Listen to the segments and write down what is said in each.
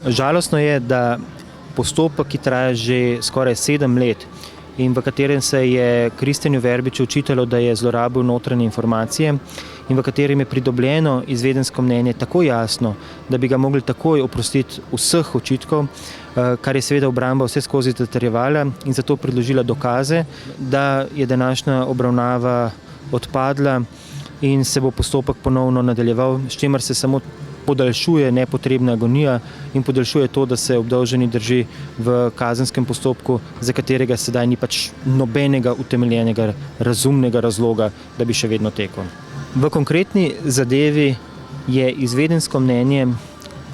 Žalostno je, da postopek, ki traja že skoraj 7 let in v katerem se je Kristjanu Verbiču očitalo, da je zlorabil notranje informacije in v katerem je pridobljeno izvedensko mnenje tako jasno, da bi ga mogli takoj oprostiti vseh očitkov, kar je seveda obramba vse skozi zatrjevala in zato predložila dokaze, da je današnja obravnava odpadla in se bo postopek ponovno nadaljeval, s čimer se samo podaljšuje nepotrebna agonija in podaljšuje to, da se obdolženi drži v kazenskem postopku, za katerega sedaj ni pač nobenega utemeljenega razumnega razloga, da bi še vedno tekel. V konkretni zadevi je izvedensko mnenje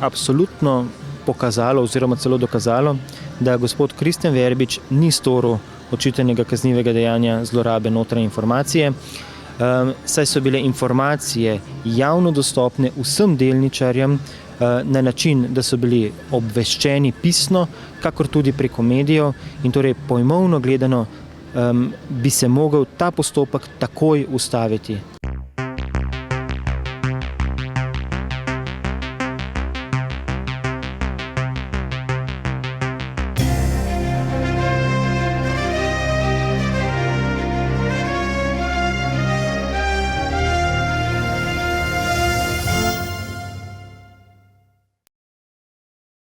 absolutno pokazalo oziroma celo dokazalo, da gospod Kristjan Verbič ni storil očitanega kaznivega dejanja zlorabe notranje informacije, saj so bile informacije javno dostopne vsem delničarjem na način, da so bili obveščeni pisno, kakor tudi preko medijev in torej pojmovno gledano bi se mogel ta postopek takoj ustaviti.